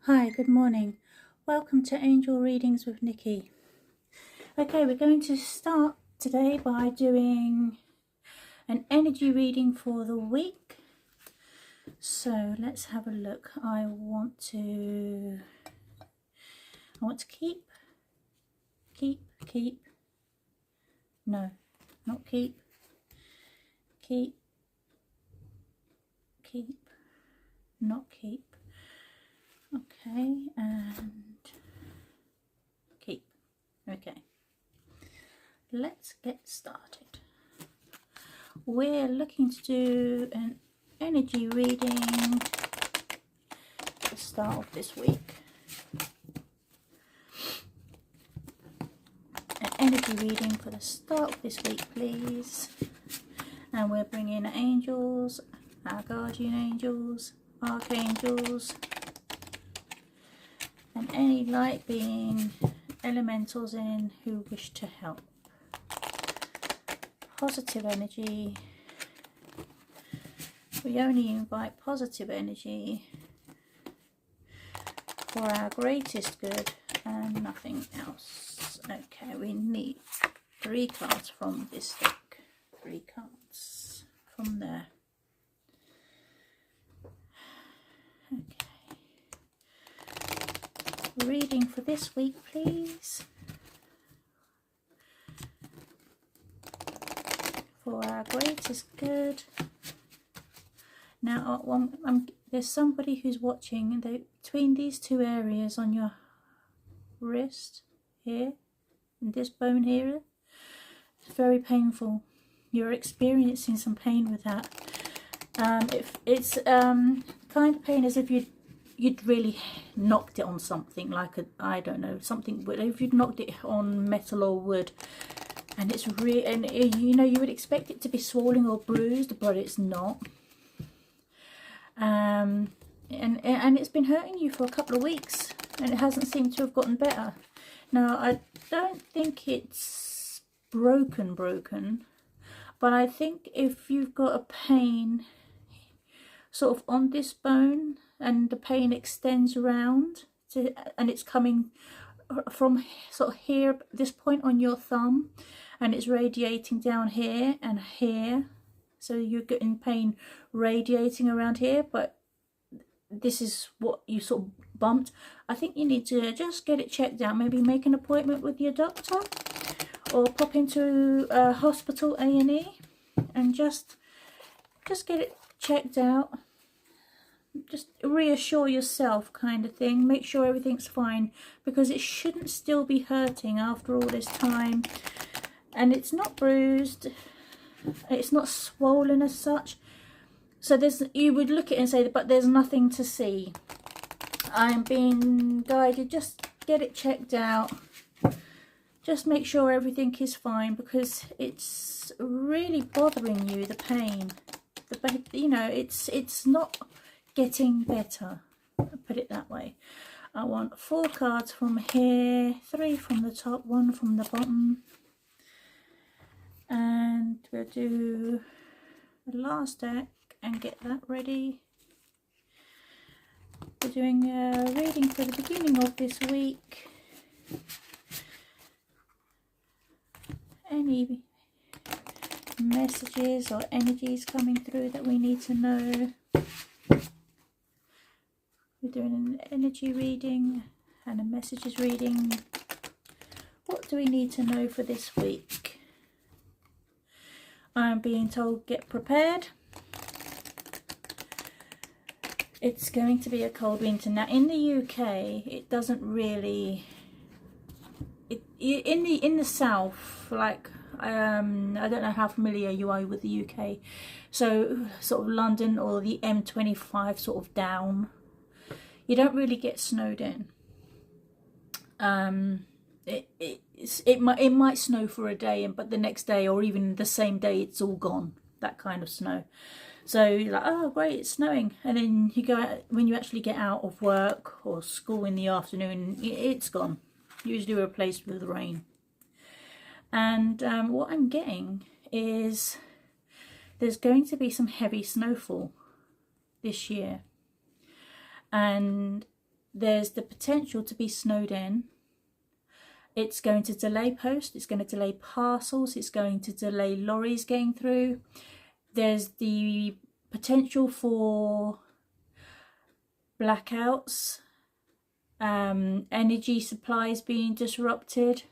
Hi, good morning. Welcome to Angel Readings with Nikki. Okay, we're going to start today by doing an energy reading for the week. So let's have a look. I want to keep, no, not keep, not keep. Okay, and keep. Okay, let's get started. We're looking to do an energy reading at the start of this week. An energy reading for the start of this week, please. And we're bringing angels, our guardian angels, archangels, and any light being elementals in who wish to help. Positive energy. We only invite positive energy for our greatest good and nothing else. Okay, we need 3 cards from this deck. 3 cards from there. Okay. Reading for this week, please. For our greatest good. Now, there's somebody who's watching between these 2 areas on your wrist here and this bone here. It's very painful. You're experiencing some pain with that. It's kind of pain as if you'd really knocked it on something, like I don't know, something. If you'd knocked it on metal or wood, and it's really, and you know, you would expect it to be swollen or bruised, but it's not. And it's been hurting you for a couple of weeks, and it hasn't seemed to have gotten better. Now, I don't think it's broken, but I think if you've got a pain sort of on this bone, and the pain extends around and it's coming from sort of here, this point on your thumb, and it's radiating down here and here, so you're getting pain radiating around here, but this is what you sort of bumped. I think you need to just get it checked out. Maybe make an appointment with your doctor, or pop into a hospital, A&E, and just get it checked out. Just reassure yourself, kind of thing. Make sure everything's fine, because it shouldn't still be hurting after all this time. And it's not bruised, it's not swollen as such. So you would look at it and say, but there's nothing to see. I'm being guided. Just get it checked out. Just make sure everything is fine, because it's really bothering you, the pain. You know, it's not getting better, put it that way. I want 4 cards from here, 3 from the top, 1 from the bottom, and we'll do the last deck and get that ready. We're doing a reading for the beginning of this week. Any messages or energies coming through that we need to know. We're doing an energy reading and a messages reading. What do we need to know for this week? I'm being told, get prepared. It's going to be a cold winter. Now, in the UK, it doesn't really... In the south, like, I don't know how familiar you are with the UK. So, sort of London or the M25 sort of down. You don't really get snowed in. It might snow for a day, but the next day or even the same day it's all gone. That kind of snow. So you're like, oh great, it's snowing, and then you go out, when you actually get out of work or school in the afternoon, it's gone. Usually replaced with rain. And what I'm getting is there's going to be some heavy snowfall this year. And there's the potential to be snowed in. It's going to delay post, it's going to delay parcels, it's going to delay lorries getting through. There's the potential for blackouts, energy supplies being disrupted.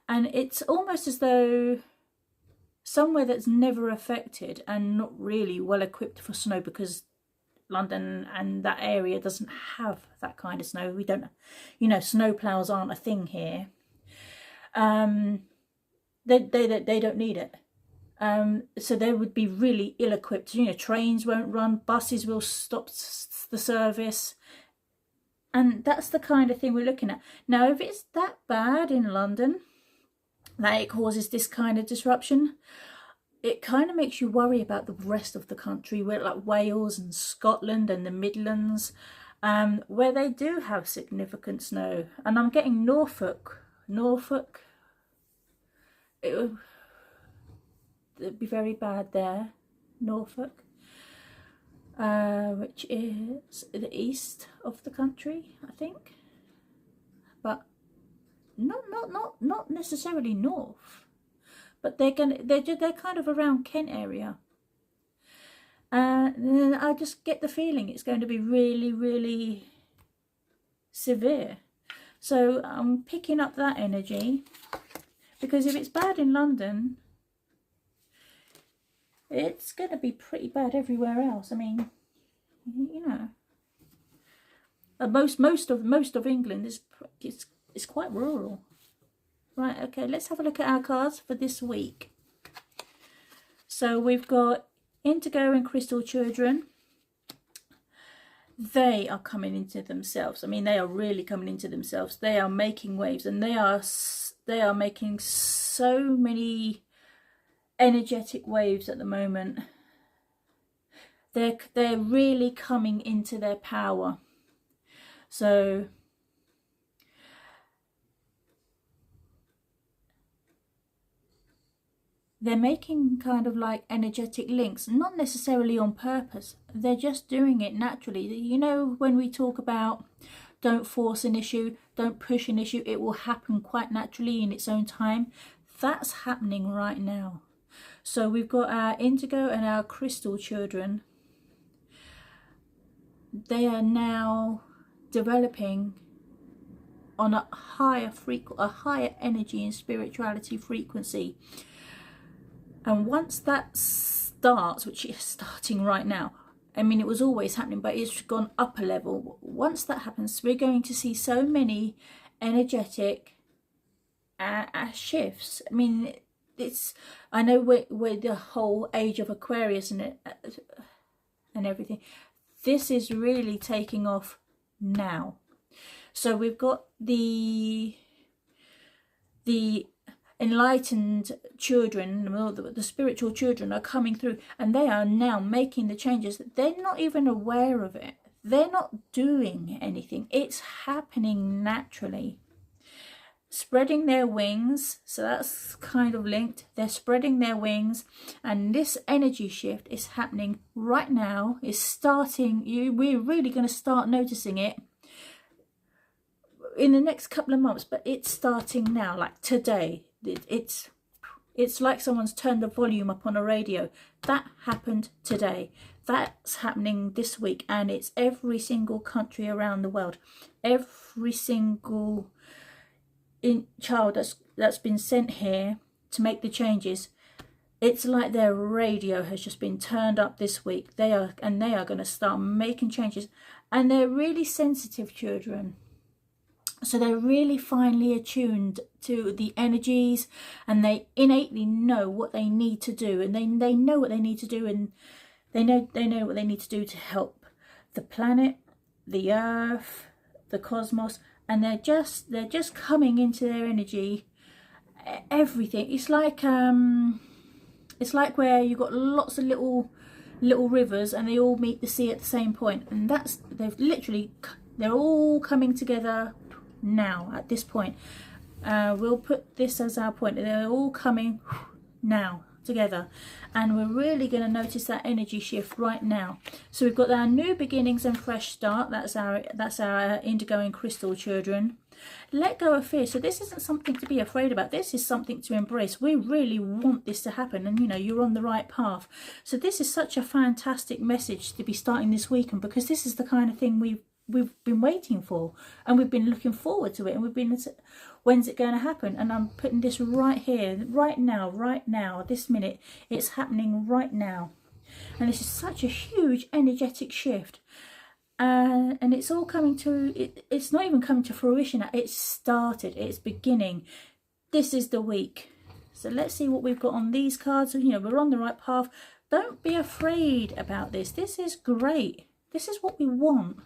And it's almost as though somewhere that's never affected and not really well equipped for snow, because London and that area doesn't have that kind of snow. We don't, you know, snow plows aren't a thing here. They don't need it. So they would be really ill equipped. You know, trains won't run, buses will stop the service. And that's the kind of thing we're looking at. Now, if it's that bad in London that it causes this kind of disruption, it kind of makes you worry about the rest of the country, where like Wales and Scotland and the Midlands, where they do have significant snow. And I'm getting Norfolk, it'd be very bad there, Norfolk, which is the east of the country, I think, but not necessarily north, but they're kind of around Kent area. And I just get the feeling it's going to be really, really severe. So I'm picking up that energy, because if it's bad in London, it's going to be pretty bad everywhere else. I mean, you know, most of England is quite rural. Right, okay, let's have a look at our cards for this week. So we've got Indigo and Crystal children. They are coming into themselves. I mean, they are really coming into themselves. They are making waves, and they are making so many energetic waves at the moment. They're really coming into their power. So they're making kind of like energetic links, not necessarily on purpose. They're just doing it naturally. You know, when we talk about don't force an issue, don't push an issue, it will happen quite naturally in its own time. That's happening right now. So we've got our Indigo and our Crystal children. They are now developing on a higher energy and spirituality frequency. And once that starts, which is starting right now, I mean, it was always happening, but it's gone up a level. Once that happens, we're going to see so many energetic shifts. I mean, I know we're the whole age of Aquarius and everything. This is really taking off now. So we've got the enlightened children, the spiritual children are coming through, and they are now making the changes. They're not even aware of it. They're not doing anything. It's happening naturally. Spreading their wings, so that's kind of linked. They're spreading their wings, and this energy shift is happening right now. It's starting. We're really going to start noticing it in the next couple of months, but it's starting now, like today. It's like someone's turned the volume up on a radio. That happened today. That's happening this week, and it's every single country around the world. Every single child that's been sent here to make the changes, it's like their radio has just been turned up this week. They are going to start making changes, and they're really sensitive children. So they're really finely attuned to the energies, and they innately know what they need to do, and they know what they need to do, and they know what they need to do to help the planet, the earth, the cosmos, and they're just coming into their energy. Everything. It's like where you've got lots of little rivers, and they all meet the sea at the same point, and they're all coming together now at this point. We'll put this as our point. They're all coming now together, and we're really going to notice that energy shift right now. So we've got our new beginnings and fresh start. That's our Indigo and Crystal children. Let go of fear. So this isn't something to be afraid about. This is something to embrace. We really want this to happen, and you know, you're on the right path. So this is such a fantastic message to be starting this weekend, because this is the kind of thing we've been waiting for, and we've been looking forward to it, and we've been, when's it going to happen? And I'm putting this right here, right now, this minute. It's happening right now, and this is such a huge energetic shift. And it's all coming to, it's not even coming to fruition. It's started, it's beginning. This is the week. So let's see what we've got on these cards. You know, we're on the right path. Don't be afraid about this. This is great. This is what we want.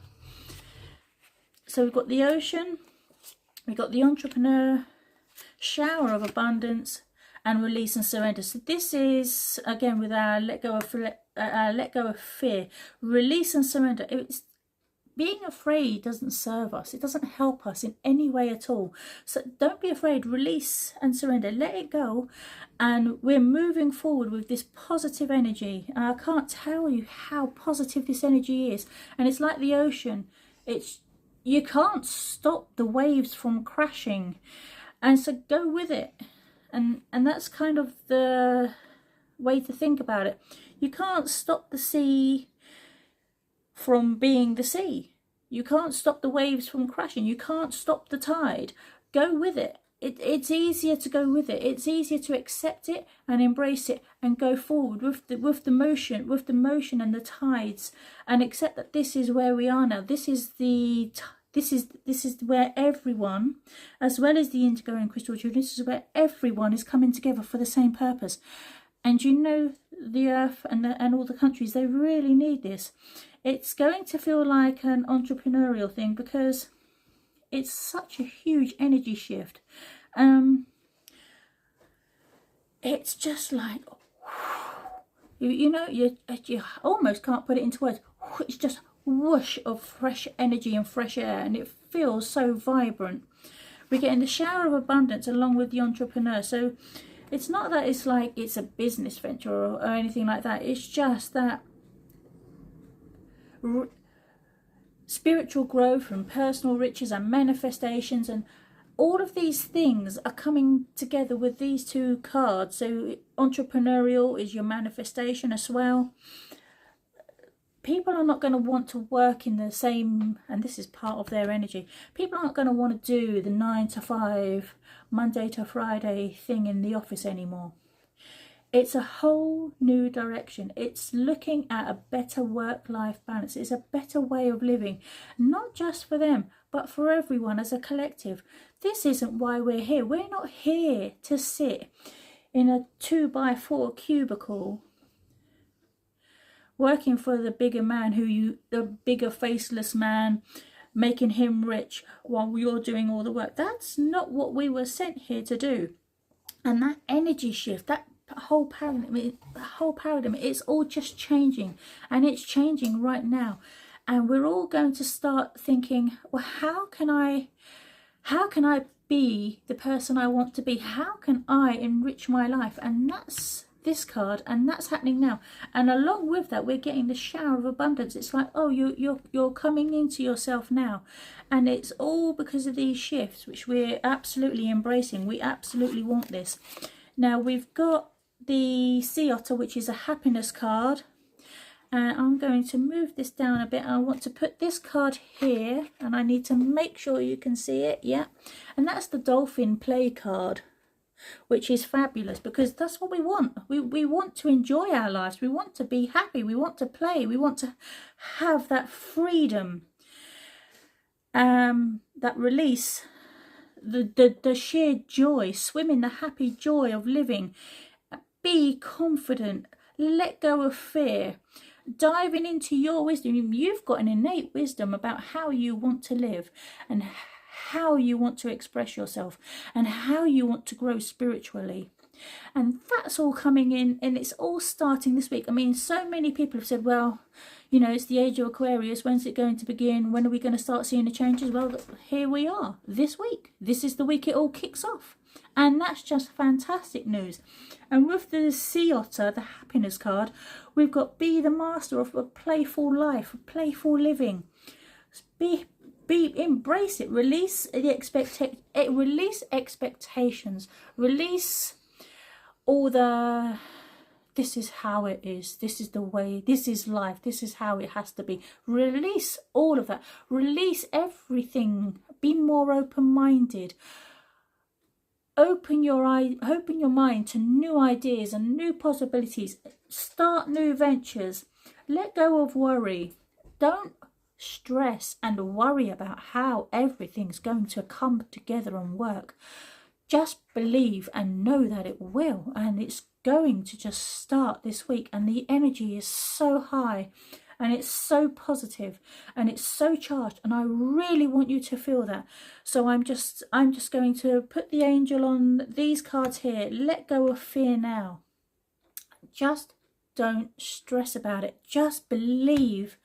So we've got the ocean, we've got the entrepreneur, shower of abundance, and release and surrender. So this is, again, with our let go of fear, release and surrender. It's, being afraid doesn't serve us. It doesn't help us in any way at all. So don't be afraid. Release and surrender. Let it go. And we're moving forward with this positive energy. And I can't tell you how positive this energy is. And it's like the ocean. You can't stop the waves from crashing. And so go with it. And that's kind of the way to think about it. You can't stop the sea from being the sea. You can't stop the waves from crashing. You can't stop the tide. Go with it. It's easier to go with it. It's easier to accept it and embrace it and go forward with the motion and the tides, and accept that this is where we are now. This is where everyone, as well as the Indigo and Crystal children, this is where everyone is coming together for the same purpose. And you know, the earth and all the countries, they really need this. It's going to feel like an entrepreneurial thing, because it's such a huge energy shift. It's just like, you know, you almost can't put it into words. It's just whoosh of fresh energy and fresh air, and it feels so vibrant. We're getting the shower of abundance along with the entrepreneur. So it's not that it's like it's a business venture or anything like that. It's just that spiritual growth and personal riches and manifestations, and all of these things are coming together with these two cards. So entrepreneurial is your manifestation as well. People are not going to want to work in the same, and this is part of their energy, people aren't going to want to do the 9 to 5 Monday to Friday thing in the office anymore. It's a whole new direction. It's looking at a better work-life balance. It's a better way of living, not just for them, but for everyone as a collective. This isn't why we're here. We're not here to sit in a 2x4 cubicle working for the bigger man, the bigger faceless man, making him rich while you're doing all the work. That's not what we were sent here to do. And that energy shift, that whole paradigm, it's all just changing, and it's changing right now. And we're all going to start thinking, well, how can I be the person I want to be? How can I enrich my life? And that's this card, and that's happening now. And along with that, we're getting the shower of abundance. It's like, oh, you're coming into yourself now, and it's all because of these shifts, which we're absolutely embracing. We absolutely want this. Now we've got the sea otter, which is a happiness card, and I'm going to move this down a bit. I want to put this card here, and I need to make sure you can see it. Yeah, and that's the dolphin play card, which is fabulous, because that's what we want. We want to enjoy our lives. We want to be happy. We want to play. We want to have that freedom, that release, the sheer joy, swim in the happy joy of living. Be confident. Let go of fear. Diving into your wisdom. You've got an innate wisdom about how you want to live, and how you want to express yourself, and how you want to grow spiritually. And that's all coming in, and it's all starting this week. I mean, so many people have said, well, you know, it's the age of Aquarius. When's it going to begin? When are we going to start seeing the changes? Well, here we are this week. This is the week it all kicks off. And that's just fantastic news. And with the sea otter, the happiness card, we've got be the master of a playful life, a playful living. Embrace it, release the release expectations, release all the this is how it is, this is the way, this is life, this is how it has to be. Release all of that, release everything, be more open-minded. Open your mind to new ideas and new possibilities. Start new ventures. Let go of worry. Don't stress and worry about how everything's going to come together and work. Just believe and know that it will, and it's going to just start this week. And the energy is so high, and it's so positive, and it's so charged, and I really want you to feel that. So I'm just going to put the angel on these cards here. Let go of fear now. Just don't stress about it. Just believe.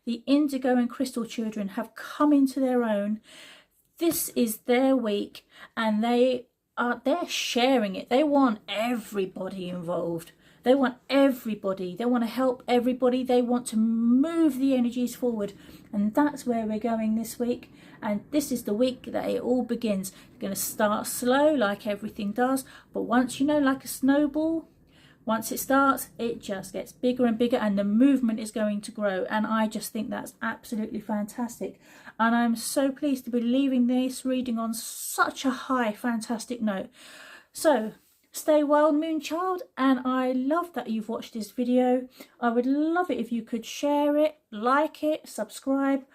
The Indigo and Crystal children have come into their own. This is their week, and they're sharing it. They want everybody involved. They want everybody. They want to help everybody. They want to move the energies forward. And that's where we're going this week. And this is the week that it all begins. You're going to start slow like everything does. But once you know, like a snowball, once it starts, it just gets bigger and bigger, and the movement is going to grow. And I just think that's absolutely fantastic. And I'm so pleased to be leaving this reading on such a high, fantastic note. So stay well, Moonchild, and I love that you've watched this video. I would love it if you could share it, like it, subscribe.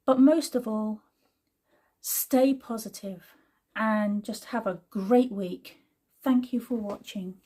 But most of all, stay positive and just have a great week. Thank you for watching.